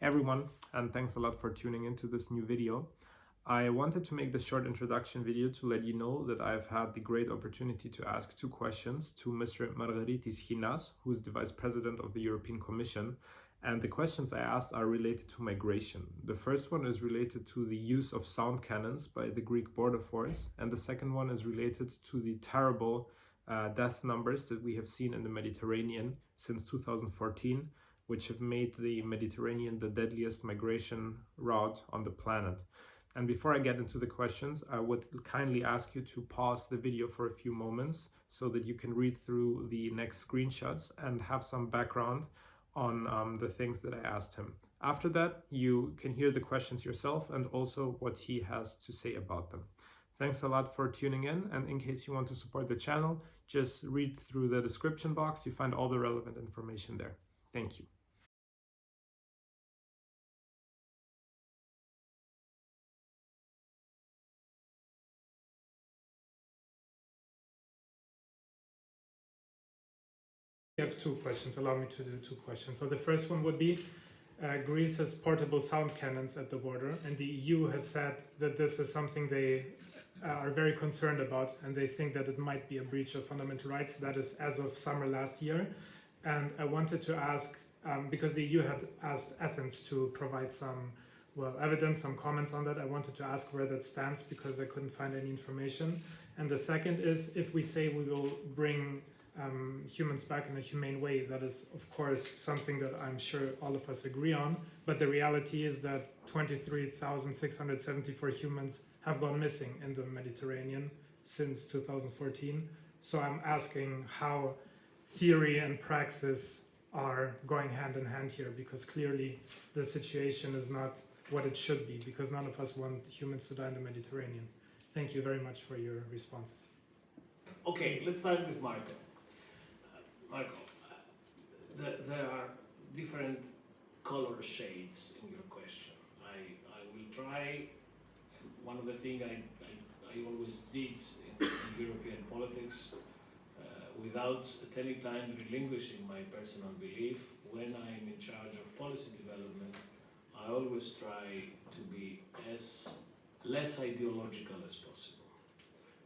everyone, and thanks a lot for tuning into this new video. I wanted to make this short introduction video to let you know that I've had the great opportunity to ask two questions to Mr. Margaritis Schinas, who is the Vice President of the European Commission. And the questions I asked are related to migration. The first one is related to the use of sound cannons by the Greek border force, and the second one is related to the terrible death numbers that we have seen in the Mediterranean since 2014, which have made the Mediterranean the deadliest migration route on the planet. And before I get into the questions, I would kindly ask you to pause the video for a few moments so that you can read through the next screenshots and have some background on the things that I asked him. After that, you can hear the questions yourself and also what he has to say about them. Thanks a lot for tuning in, and in case you want to support the channel, just read through the description box. You find all the relevant information there. Thank you. I have two questions. Allow me to do two questions. So the first one would be, Greece has portable sound cannons at the border, and the EU has said that this is something they are very concerned about, and they think that it might be a breach of fundamental rights. That is as of summer last year. And I wanted to ask, because the EU had asked Athens to provide some evidence, some comments on that. I wanted to ask where that stands because I couldn't find any information. And the second is, if we say we will bring humans back in a humane way, that is of course something that I'm sure all of us agree on, but the reality is that 23,674 humans have gone missing in the Mediterranean since 2014. So I'm asking how theory and praxis are going hand in hand here, because clearly the situation is not what it should be, because none of us want humans to die in the Mediterranean. Thank you very much for your responses. Okay, let's start with Marco. Marco, there are different color shades in your question. I will try. One of the things I always did in European politics, without at any time relinquishing my personal belief, when I'm in charge of policy development, I always try to be as less ideological as possible.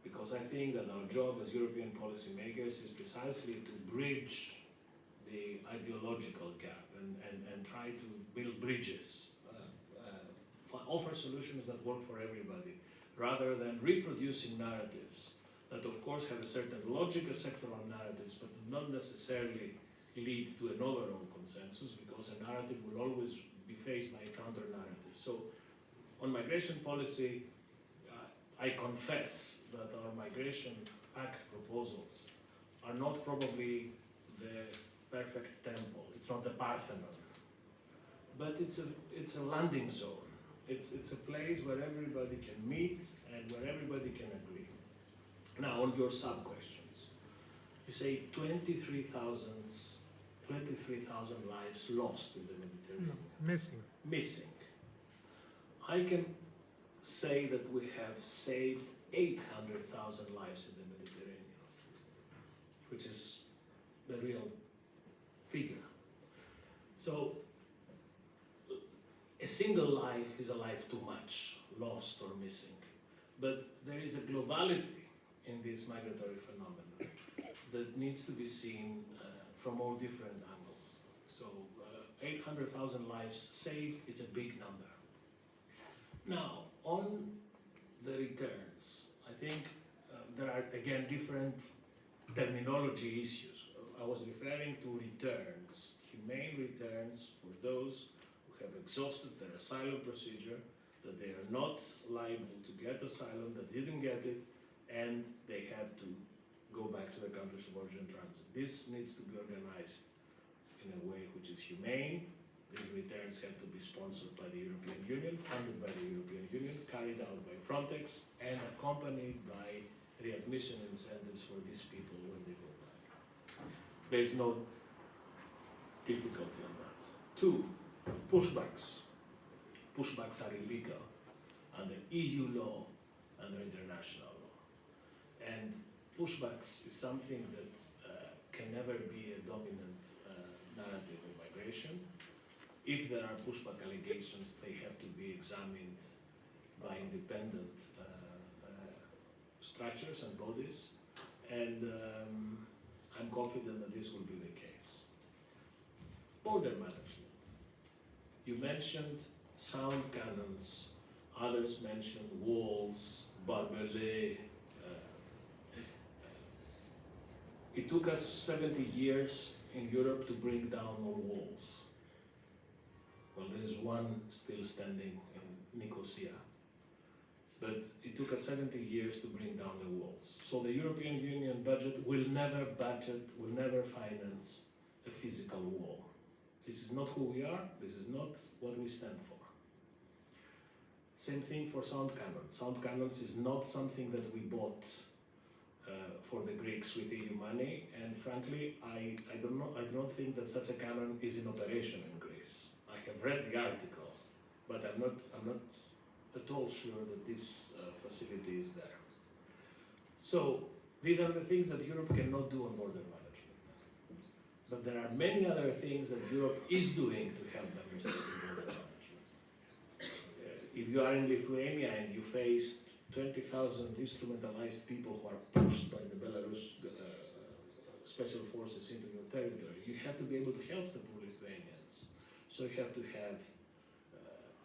Because I think that our job as European policymakers is precisely to bridge the ideological gap and try to build bridges, offer solutions that work for everybody, rather than reproducing narratives that of course have a certain logic as sectoral narratives, but do not necessarily lead to an overall consensus, because a narrative will always be faced by a counter-narrative. So on migration policy, I confess that our migration pact proposals are not probably the perfect temple. It's not the Parthenon, but it's a landing zone. It's a place where everybody can meet and where everybody can agree. Now, on your sub-questions, you say 23,000 lives lost in the Mediterranean. Missing. I can say that we have saved 800,000 lives in the Mediterranean, which is the real figure. So a single life is a life too much, lost or missing. But there is a globality in this migratory phenomenon that needs to be seen from all different angles. So 800,000 lives saved, it's a big number. Now, on the returns, I think there are again different terminology issues. I was referring to returns, humane returns for those who have exhausted their asylum procedure, that they are not liable to get asylum, that didn't get it, and they have to go back to their countries of origin transit. This needs to be organized in a way which is humane. These returns have to be sponsored by the European Union, funded by the European Union, carried out by Frontex, and accompanied by readmission incentives for these people when they go back. There's no difficulty on that. Two, pushbacks. Pushbacks are illegal under EU law, under international law. And pushbacks is something that can never be a dominant narrative in migration. if there are pushback allegations, they have to be examined by independent structures and bodies, and I'm confident that this will be the case. Border management. You mentioned sound cannons, others mentioned walls, barbelés. It took us 70 years in Europe to bring down our walls. Well, there is one still standing in Nicosia. But it took us 70 years to bring down the walls. So the European Union budget will never finance a physical wall. This is not who we are, this is not what we stand for. Same thing for sound cannons. Sound cannons is not something that we bought for the Greeks with EU money, and frankly, I do not think that such a cannon is in operation in Greece. I have read the article, but I'm not at all sure that this facility is there. So these are the things that Europe cannot do on border management. But there are many other things that Europe is doing to help member states in border management. If you are in Lithuania and you face 20,000 instrumentalized people who are pushed by the Belarus special forces into your territory, you have to be able to help the poor Lithuanians. So you have to have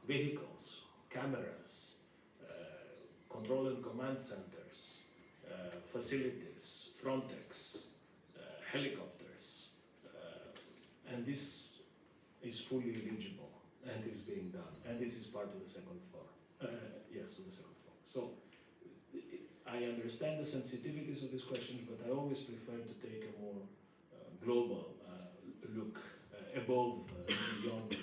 vehicles, cameras, control and command centers, facilities, Frontex, helicopters, and this is fully eligible and is being done, and this is part of the second floor. Yes, on the second floor. So I understand the sensitivities of these questions, but I always prefer to take a more global look above, beyond